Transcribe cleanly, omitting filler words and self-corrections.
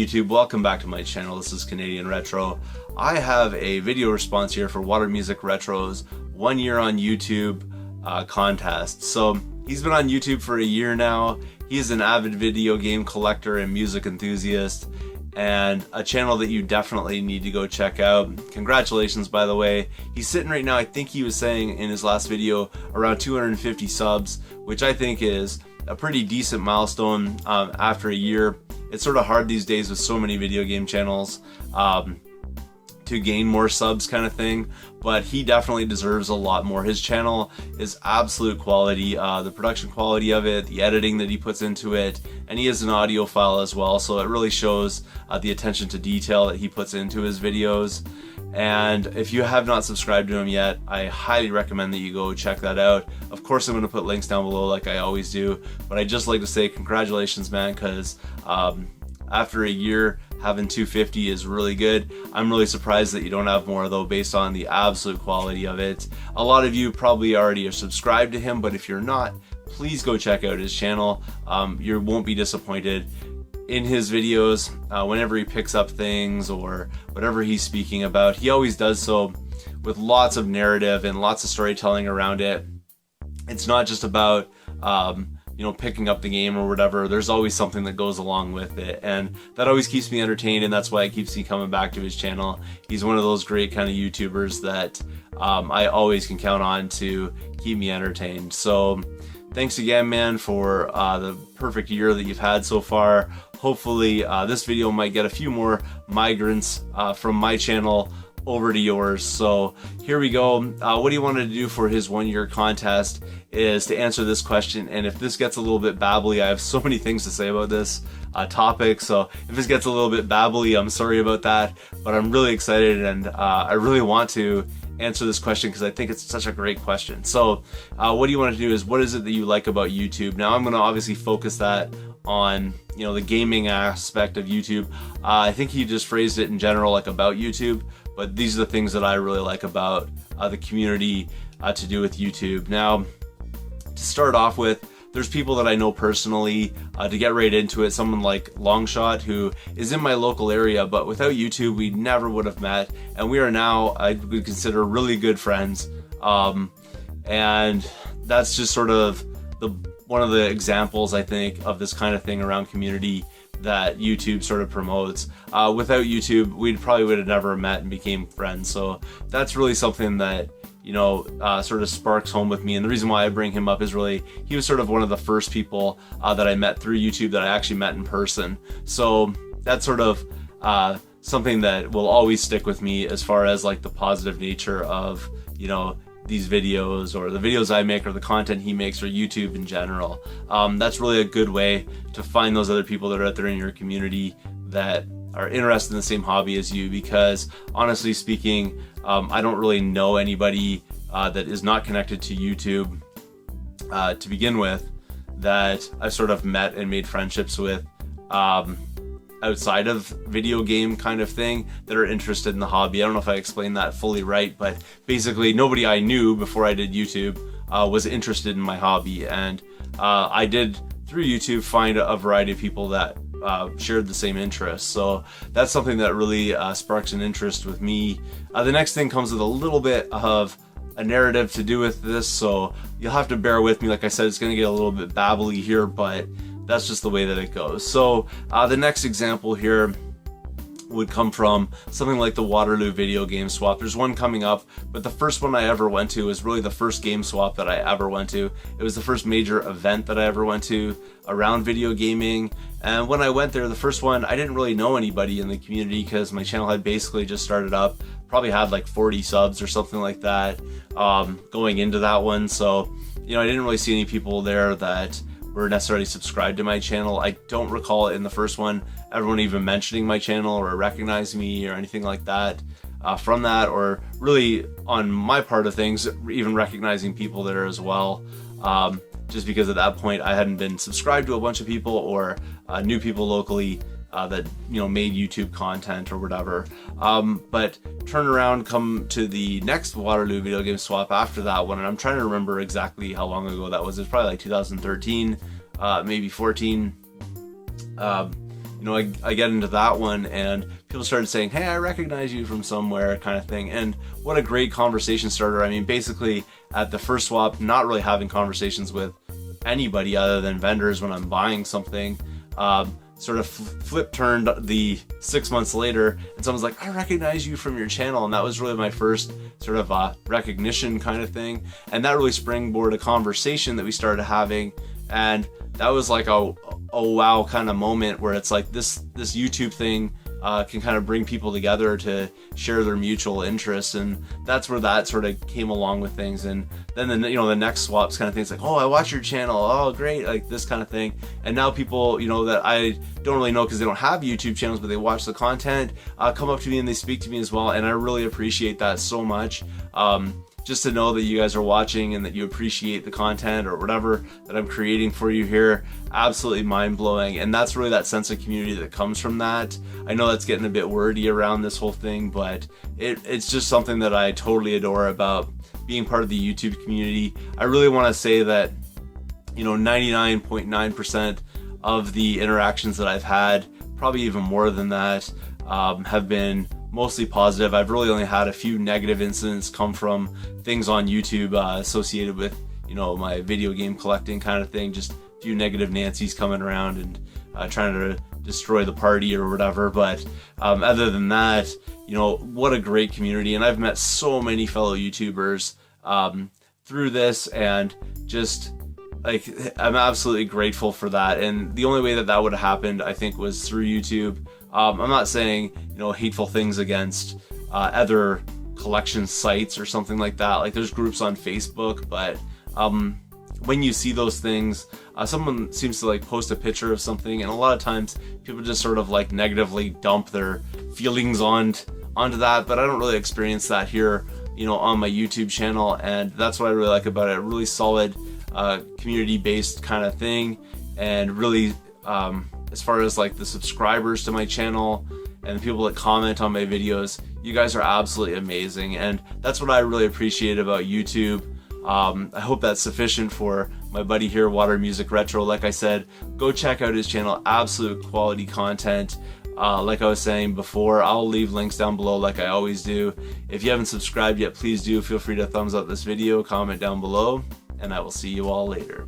YouTube? Welcome back to my channel. This is Canadian Retro. I have a video response here for Watermusic Retro's 1 year on YouTube contest. So he's been on YouTube for a year now. He's an avid video game collector and music enthusiast, and a channel that you definitely need to go check out. Congratulations, by the way. He's sitting right now, I think he was saying in his last video, around 250 subs, which I think is a pretty decent milestone after a year. It's sort of hard these days with so many video game channels to gain more subs kind of thing, but he definitely deserves a lot more. His channel is absolute quality, the production quality of it, the editing that he puts into it, and he is an audiophile as well, so it really shows the attention to detail that he puts into his videos. And if you have not subscribed to him yet, I highly recommend that you go check that out. Of course, I'm going to put links down below like I always do, but I'd just like to say congratulations, man, because after a year, having 250 is really good. I'm really surprised that you don't have more though, based on the absolute quality of it. A lot of you probably already are subscribed to him, but if you're not, please go check out his channel. You won't be disappointed in his videos. Whenever he picks up things or whatever he's speaking about, he always does so with lots of narrative and lots of storytelling around it. It's not just about you know, picking up the game or whatever. There's always something that goes along with it, and that always keeps me entertained, and that's why it keeps me coming back to his channel. He's one of those great kind of YouTubers that I always can count on to keep me entertained. So thanks again, man, for the perfect year that you've had so far. Hopefully this video might get a few more migrants from my channel over to yours. So here we go. What he wanted to do for his 1 year contest is to answer this question, and if this gets a little bit babbly, I have so many things to say about this topic, so if this gets a little bit babbly, I'm sorry about that, but I'm really excited, and I really want to answer this question because I think it's such a great question. So what do you want to do is, what is it that you like about YouTube? Now I'm going to obviously focus that on, you know, the gaming aspect of YouTube. I think he just phrased it in general, like about YouTube, but these are the things that I really like about the community to do with YouTube. Now, to start off with, there's people that I know personally. To get right into it, someone like Longshot, who is in my local area, but without YouTube we never would have met, and we are now, I would consider, really good friends. And that's just sort of one of the examples, I think, of this kind of thing around community that YouTube sort of promotes. Without YouTube, we probably would have never met and became friends. So that's really something that, you know, sort of sparks home with me. And the reason why I bring him up is really, he was sort of one of the first people that I met through YouTube that I actually met in person. So that's sort of something that will always stick with me as far as like the positive nature of, you know, these videos, or the videos I make, or the content he makes, or YouTube in general. That's really a good way to find those other people that are out there in your community that are interested in the same hobby as you, because honestly speaking, I don't really know anybody that is not connected to YouTube to begin with, that I've sort of met and made friendships with outside of video game kind of thing, that are interested in the hobby. I don't know if I explained that fully right, but basically nobody I knew before I did YouTube was interested in my hobby, and I did through YouTube find a variety of people that shared the same interests. So that's something that really sparks an interest with me. The next thing comes with a little bit of a narrative to do with this, so you'll have to bear with me. Like I said, it's going to get a little bit babbly here, but that's just the way that it goes. So the next example here would come from something like the Waterloo video game swap. There's one coming up, but the first one I ever went to was really the first game swap that I ever went to. It was the first major event that I ever went to around video gaming, and when I went there, the first one, I didn't really know anybody in the community because my channel had basically just started up, probably had like 40 subs or something like that going into that one. So, you know, I didn't really see any people there that were necessarily subscribed to my channel. I don't recall in the first one everyone even mentioning my channel or recognizing me or anything like that from that, or really on my part of things, even recognizing people there as well. Just because at that point I hadn't been subscribed to a bunch of people or knew people locally that, you know, made YouTube content or whatever. But turn around, come to the next Waterloo video game swap after that one, and I'm trying to remember exactly how long ago that was. It's probably like 2013, maybe 14. you know, I get into that one and people started saying, hey, I recognize you from somewhere, kind of thing. And what a great conversation starter. I mean, basically at the first swap, not really having conversations with anybody other than vendors when I'm buying something, sort of flip turned the 6 months later, and someone's like, I recognize you from your channel. And that was really my first sort of recognition kind of thing. And that really springboarded a conversation that we started having. And that was like a wow kind of moment where it's like this YouTube thing can kind of bring people together to share their mutual interests, and that's where that sort of came along with things. And then the next swaps kind of things, like, oh, I watch your channel, oh great, like this kind of thing. And now people, you know, that I don't really know because they don't have YouTube channels, but they watch the content, come up to me and they speak to me as well, and I really appreciate that so much. Just to know that you guys are watching and that you appreciate the content or whatever that I'm creating for you here, absolutely mind-blowing. And that's really that sense of community that comes from that. I know that's getting a bit wordy around this whole thing, but it's just something that I totally adore about being part of the YouTube community. I really want to say that, you know, 99.9% of the interactions that I've had, probably even more than that, have been mostly positive. I've really only had a few negative incidents come from things on YouTube associated with, you know, my video game collecting kind of thing. Just a few negative Nancys coming around and trying to destroy the party or whatever. But other than that, you know, what a great community. And I've met so many fellow YouTubers through this, and just like, I'm absolutely grateful for that. And the only way that would have happened, I think, was through YouTube. I'm not saying, you know, hateful things against other collection sites or something like that. Like, there's groups on Facebook, but when you see those things, someone seems to like post a picture of something, and a lot of times people just sort of like negatively dump their feelings onto that. But I don't really experience that here, you know, on my YouTube channel, and that's what I really like about it. A really solid community-based kind of thing, and really as far as like the subscribers to my channel and the people that comment on my videos, you guys are absolutely amazing, and that's what I really appreciate about YouTube. I hope that's sufficient for my buddy here, Watermusic Retro. Like I said, go check out his channel, absolute quality content. Like I was saying before, I'll leave links down below like I always do. If you haven't subscribed yet, please do. Feel free to thumbs up this video, comment down below, and I will see you all later.